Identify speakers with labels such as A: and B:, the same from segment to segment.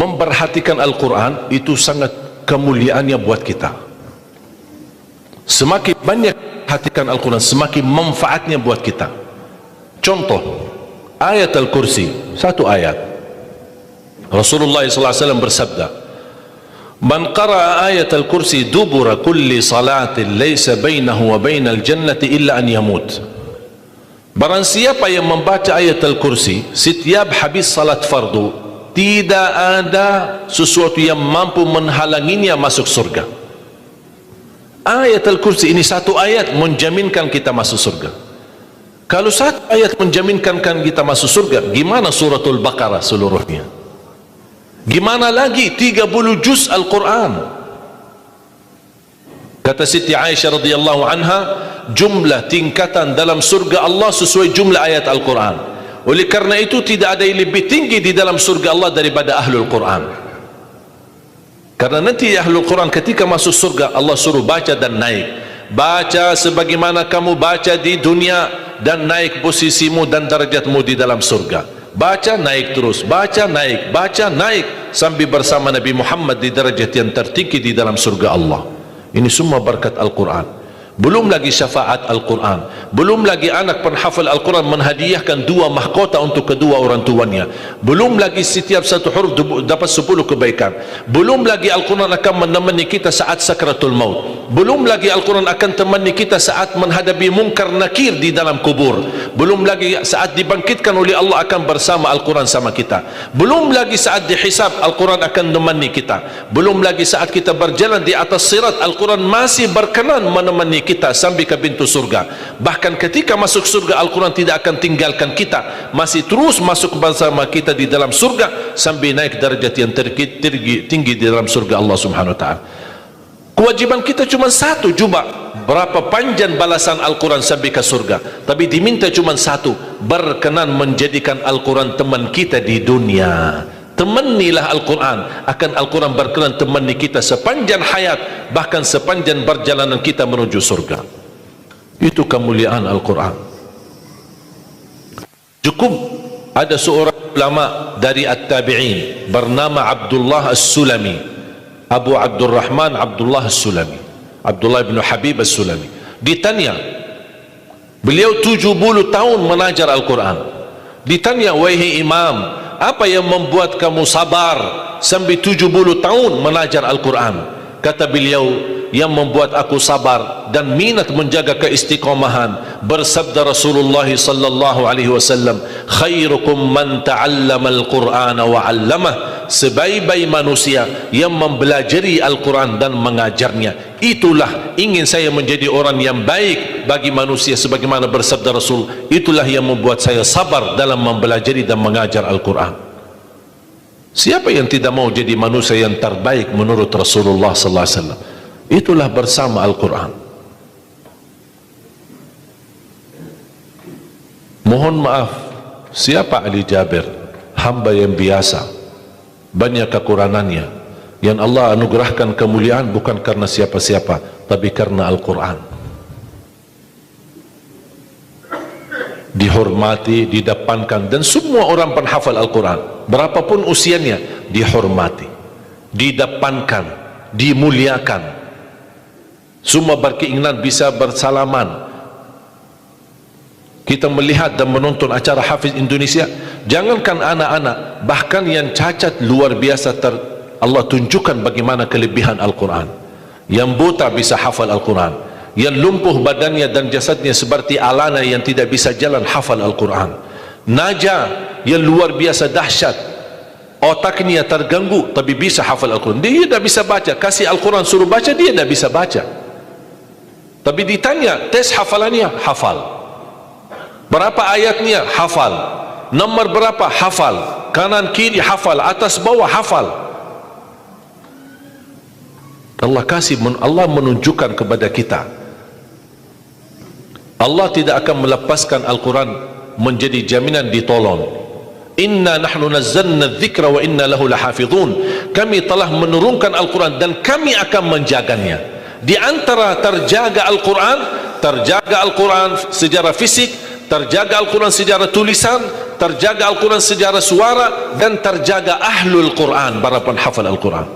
A: memperhatikan Al-Quran itu sangat kemuliaannya buat kita. Semakin banyak perhatikan Al-Quran, semakin manfaatnya buat kita. Contoh, ayat Al-Kursi, satu ayat. Rasulullah SAW bersabda, "Man qara'a ayat Al-Kursi dubura kulli salatin laysa bainahu wa bainal jannati illa an yamut." Barang siapa yang membaca ayat Al-Kursi setiap habis salat fardu, tidak ada sesuatu yang mampu menghalanginya masuk surga. Ayat Al-Kursi ini satu ayat menjaminkan kita masuk surga. Kalau satu ayat menjaminkan kita masuk surga, gimana suratul Baqarah seluruhnya? Gimana lagi 30 juz Al-Quran? Kata Siti Aisyah radhiyallahu anha, jumlah tingkatan dalam surga Allah sesuai jumlah ayat Al-Quran. Oleh karena itu tidak ada yang lebih tinggi di dalam surga Allah daripada Ahlul Quran. Karena nanti Ahlul Quran ketika masuk surga, Allah suruh baca dan naik. Baca sebagaimana kamu baca di dunia, dan naik posisimu dan darjatmu di dalam surga. Baca naik terus, baca naik sampai bersama Nabi Muhammad di darjat yang tertinggi di dalam surga Allah. Ini semua berkat Al-Quran. Belum lagi syafaat Al-Quran, belum lagi anak penghafal Al-Quran menghadiahkan 2 mahkota untuk kedua orang tuanya, belum lagi setiap satu huruf dapat 10 kebaikan, belum lagi Al-Quran akan menemani kita saat sakratul maut, belum lagi Al-Quran akan temani kita saat menghadapi mungkar nakir di dalam kubur, belum lagi saat dibangkitkan oleh Allah akan bersama Al-Quran sama kita, belum lagi saat dihisab Al-Quran akan menemani kita, belum lagi saat kita berjalan di atas sirat Al-Quran masih berkenan menemani kita sampai ke pintu surga. Bahkan ketika masuk surga Al-Quran tidak akan tinggalkan kita, masih terus masuk bersama kita di dalam surga sampai naik darjat yang tinggi di dalam surga Allah Subhanahu wa ta'ala. Kewajiban kita cuma satu, coba berapa panjang balasan Al-Quran sampai ke surga, tapi diminta cuma satu, berkenan menjadikan Al-Quran teman kita di dunia. Temanilah Al-Quran, akan Al-Quran berkenan temani kita sepanjang hayat, bahkan sepanjang perjalanan kita menuju surga. Itu kemuliaan Al-Quran. Cukup ada seorang ulama dari At-Tabi'in bernama Abdullah As-Sulami, Abu Abdurrahman Abdullah As-Sulami, Abdullah bin Habib As-Sulami. Ditanya, beliau 70 tahun mengajar Al-Quran. Ditanya, wahai imam, apa yang membuat kamu sabar sampai 70 tahun mengajar Al-Quran? Kata beliau, yang membuat aku sabar dan minat menjaga keistiqomahan, bersabda Rasulullah sallallahu alaihi wasallam, khairukum man ta'allama al-Qur'ana wa 'allamah, sebaik-baik manusia yang mempelajari Al-Quran dan mengajarnya. Itulah ingin saya menjadi orang yang baik bagi manusia, sebagaimana bersabda Rasul, itulah yang membuat saya sabar dalam mempelajari dan mengajar Al-Quran. Siapa yang tidak mau jadi manusia yang terbaik menurut Rasulullah sallallahu alaihi wasallam? Itulah bersama Al-Quran. Mohon maaf, siapa Ali Jabir? Hamba yang biasa, banyak kekurangannya, yang Allah anugerahkan kemuliaan bukan karena siapa-siapa, tapi karena Al-Quran. Dihormati, didepankan, dan semua orang penghafal Al-Quran berapapun usianya dihormati, didepankan, dimuliakan. Semua berkeinginan bisa bersalaman. Kita melihat dan menonton acara Hafiz Indonesia, jangankan anak-anak, bahkan yang cacat luar biasa Allah tunjukkan bagaimana kelebihan Al-Quran. Yang buta bisa hafal Al-Quran, yang lumpuh badannya dan jasadnya seperti alana yang tidak bisa jalan hafal Al-Quran. Naja yang luar biasa dahsyat, otaknya terganggu tapi bisa hafal Al-Quran. Dia tidak bisa baca, kasih Al-Quran suruh baca, dia tidak bisa baca. Tapi ditanya tes hafalannya, hafal. Berapa ayatnya? Hafal. Nomor berapa? Hafal. Kanan kiri hafal, atas bawah hafal. Allah menunjukkan kepada kita, Allah tidak akan melepaskan Al-Quran menjadi jaminan ditolong. Inna nahnu nazzalna dzikra wa inna lahu lahafizun. Kami telah menurunkan Al-Quran dan kami akan menjaganya. Di antara terjaga Al-Quran secara fisik, terjaga Al-Quran secara tulisan, terjaga Al-Quran secara suara, dan terjaga ahlul Quran, para penghafal Al-Quran.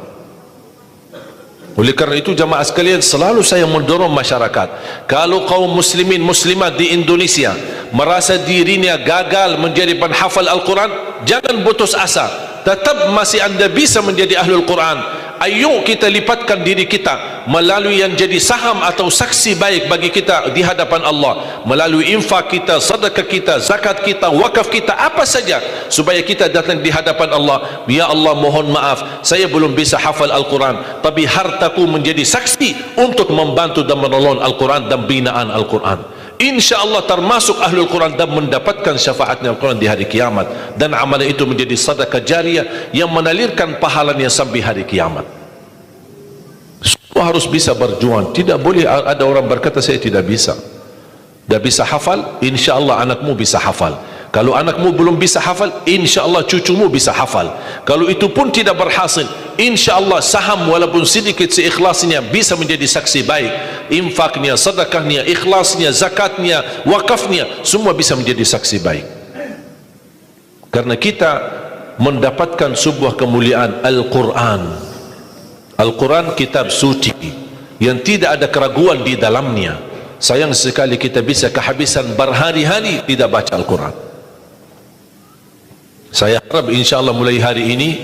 A: Oleh kerana itu jamaah sekalian, selalu saya mendorong masyarakat, kalau kaum muslimin muslimat di Indonesia merasa dirinya gagal menjadi penghafal Al-Quran, jangan putus asa, tetap masih anda bisa menjadi ahlul Quran. Ayo kita lipatkan diri kita melalui yang jadi saham atau saksi baik bagi kita di hadapan Allah, melalui infak kita, sedekah kita, zakat kita, wakaf kita, apa saja, supaya kita datang di hadapan Allah. Ya Allah, mohon maaf, saya belum bisa hafal Al-Quran, tapi hartaku menjadi saksi untuk membantu dan menolong Al-Quran dan binaan Al-Quran. Insya Allah termasuk ahlul Quran dan mendapatkan syafaatnya Al-Quran di hari kiamat, dan amalan itu menjadi sedekah jariah yang menalirkan pahalanya sampai hari kiamat. Semua harus bisa berjuang. Tidak boleh ada orang berkata saya tidak bisa, tidak bisa hafal. Insya Allah anakmu bisa hafal. Kalau anakmu belum bisa hafal, insya Allah cucumu bisa hafal. Kalau itu pun tidak berhasil, insya Allah saham walaupun sedikit seikhlasnya bisa menjadi saksi baik. Infaknya, sedekahnya, ikhlasnya, zakatnya, wakafnya, semua bisa menjadi saksi baik. Karena kita mendapatkan sebuah kemuliaan Al-Quran. Al-Quran kitab suci yang tidak ada keraguan di dalamnya. Sayang sekali kita bisa kehabisan berhari-hari tidak baca Al-Quran. Saya harap insya Allah mulai hari ini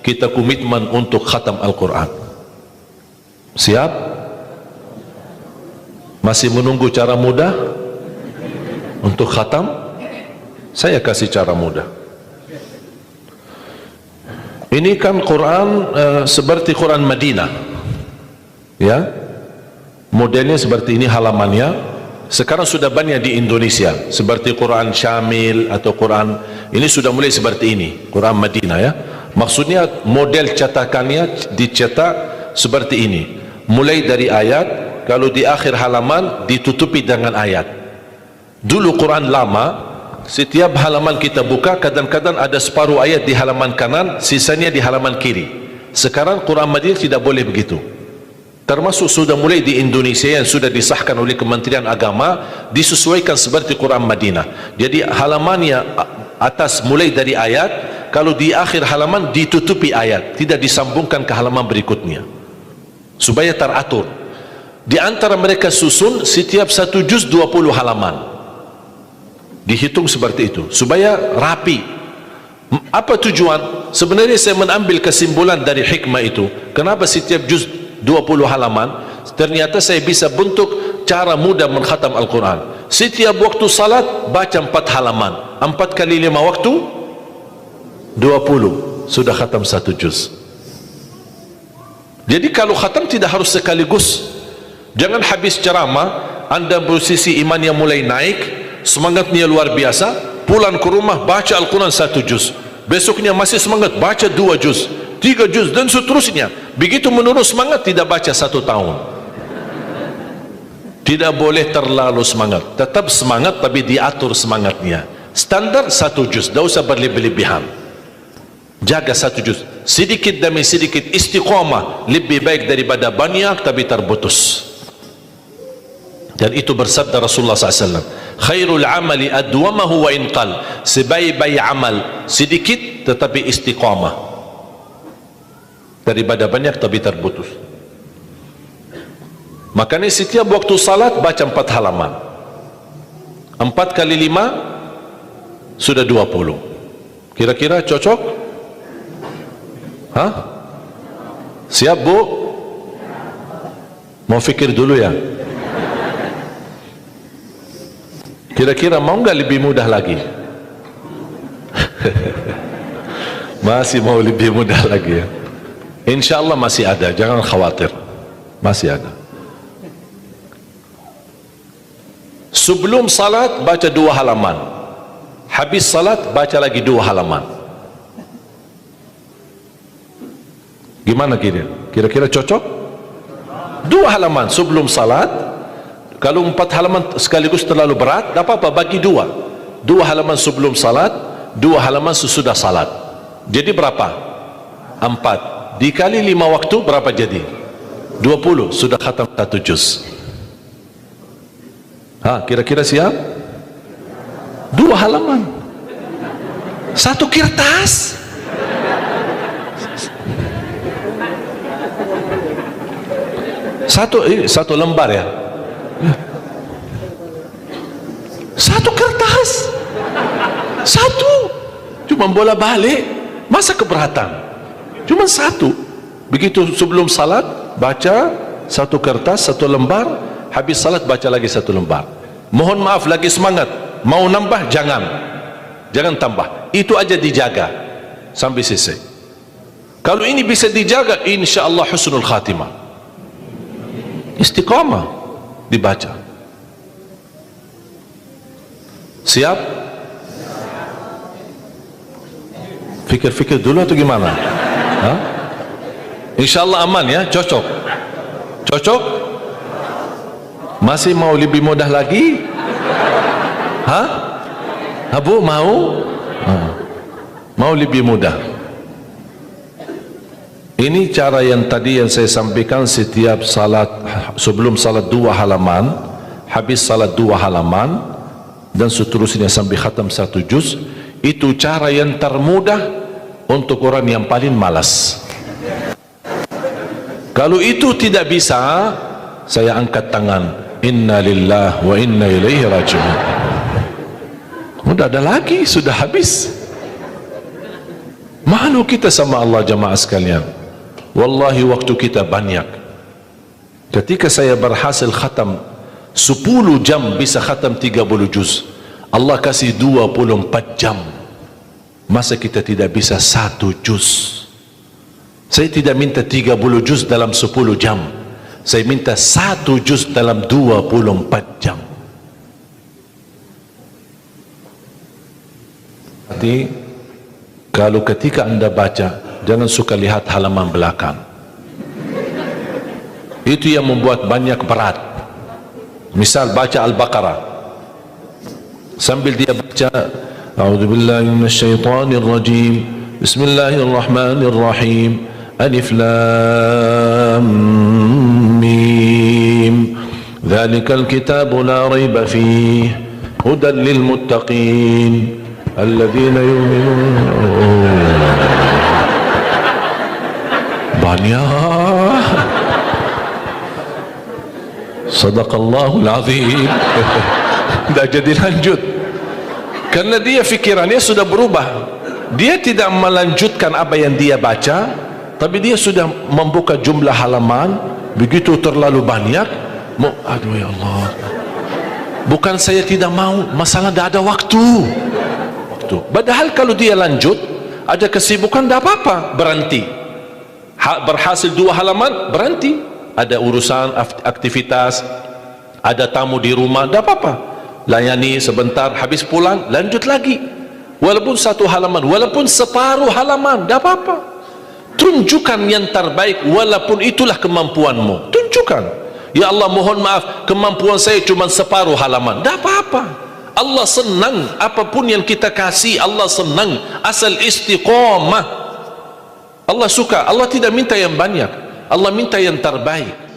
A: kita komitmen untuk khatam Al-Quran. Siap? Masih menunggu cara mudah untuk khatam? Saya kasih cara mudah. Ini kan Quran seperti Quran Madinah, ya, modelnya seperti ini halamannya. Sekarang sudah banyak di Indonesia seperti Quran Syamil atau Quran ini sudah mulai seperti ini, Quran Madinah, ya. Maksudnya model cetakannya dicetak seperti ini, mulai dari ayat, kalau di akhir halaman ditutupi dengan ayat. Dulu Quran lama, setiap halaman kita buka kadang-kadang ada separuh ayat di halaman kanan, sisanya di halaman kiri. Sekarang Quran Madinah tidak boleh begitu. Termasuk sudah mulai di Indonesia yang sudah disahkan oleh Kementerian Agama, disesuaikan seperti Quran Madinah. Jadi halamannya atas mulai dari ayat, kalau di akhir halaman ditutupi ayat, tidak disambungkan ke halaman berikutnya, supaya teratur. Di antara mereka susun setiap satu juz 20 halaman, dihitung seperti itu supaya rapi. Apa tujuan? Sebenarnya saya mengambil kesimpulan dari hikmah itu. Kenapa setiap juz 20 halaman? Ternyata saya bisa bentuk cara mudah mengkhatam Al-Quran. Setiap waktu salat baca 4 halaman, 4 kali 5 waktu 20, sudah khatam 1 juz. Jadi kalau khatam tidak harus sekaligus. Jangan habis ceramah anda posisi iman yang mulai naik, semangatnya luar biasa, pulang ke rumah baca Al-Quran 1 juz, besoknya masih semangat baca 2 juz, 3 juz dan seterusnya. Begitu menurun semangat tidak baca 1 tahun. Tidak boleh terlalu semangat, tetap semangat tapi diatur semangatnya. Standar 1 juz, tidak usah berlebih-lebihan. Jaga 1 juz, sedikit demi sedikit, istiqamah lebih baik daripada banyak tapi terputus. Dan itu bersabda Rasulullah SAW, khairul amali adwamahu wa inqal, sebaik-baik amal sedikit tetapi istiqamah daripada banyak tapi terputus. Makanya setiap waktu salat baca 4 halaman, 4 kali 5 sudah 20. Kira-kira cocok? Hah? Siap bu? Mau fikir dulu ya? Kira-kira mau nggak lebih mudah lagi? Masih mau lebih mudah lagi ya? Insya Allah masih ada, jangan khawatir, masih ada. Sebelum salat baca 2 halaman, habis salat baca lagi 2 halaman. Gimana kira-kira cocok? 2 halaman sebelum salat. Kalau 4 halaman sekaligus terlalu berat, tak apa-apa, bagi 2 halaman sebelum salat, 2 halaman sesudah salat. Jadi berapa? 4 dikali 5 waktu berapa jadi? 20, sudah khatam 1 juz. Kira-kira siap? 2 halaman Satu kertas. Satu lembar ya. Satu kertas. Satu. Cuma bola balik. Masa keberatan? Cuma satu. Begitu sebelum salat baca satu kertas, satu lembar. Habis salat baca lagi satu lembar. Mohon maaf, lagi semangat. Mau nambah jangan. Jangan tambah. Itu aja dijaga sampai selesai. Kalau ini bisa dijaga, insya-Allah husnul khatimah. Istiqamah dibaca. Siap? Fikir-fikir dulu atau gimana? Hah? Insya-Allah aman ya, cocok. Cocok? Masih mau lebih mudah lagi? Hah? Abu mau? Mau lebih mudah. Ini cara yang tadi yang saya sampaikan, setiap salat, sebelum salat 2 halaman, habis salat 2 halaman, dan seterusnya sampai khatam 1 juz. Itu cara yang termudah untuk orang yang paling malas. Kalau itu tidak bisa, saya angkat tangan, inna lillah wa inna ilaihi raji'un. Sudah ada lagi, sudah habis. Malu kita sama Allah jamaah sekalian. Wallahi waktu kita banyak. Ketika saya berhasil khatam 10 jam bisa khatam 30 juz. Allah kasih 24 jam. Masa kita tidak bisa 1 juz? Saya tidak minta 30 juz dalam 10 jam. Saya minta 1 juz dalam 24 jam. Jadi kalau ketika anda baca, jangan suka lihat halaman belakang. Itu yang membuat banyak berat. Misal baca Al-Baqarah, sambil dia baca A'udzubillahi minasyaitonir rajim, Bismillahirrahmanirrahim, Alif Lam Mim, Dzalikal kitabu la raiba fihi, hudan lil muttaqin, alladzina yu'minun. Banyak. Sadaqallahul azim. Dah jadi lanjut. Karena dia fikirannya sudah berubah. Dia tidak melanjutkan apa yang dia baca, tapi dia sudah membuka jumlah halaman begitu terlalu banyak. Aduh ya Allah. Bukan saya tidak mau, masalah dah ada waktu. Padahal kalau dia lanjut, ada kesibukan, dah apa-apa, berhenti. Berhasil 2 halaman, berhenti. Ada urusan, aktivitas, ada tamu di rumah, dah apa-apa, layani sebentar, habis pulang, lanjut lagi. Walaupun 1 halaman, walaupun separuh halaman, dah apa-apa. Tunjukkan yang terbaik, walaupun itulah kemampuanmu. Tunjukkan, ya Allah mohon maaf, kemampuan saya cuma separuh halaman, dah apa-apa. Allah senang apapun yang kita kasih, Allah senang asal istiqamah. Allah suka. Allah tidak minta yang banyak, Allah minta yang terbaik.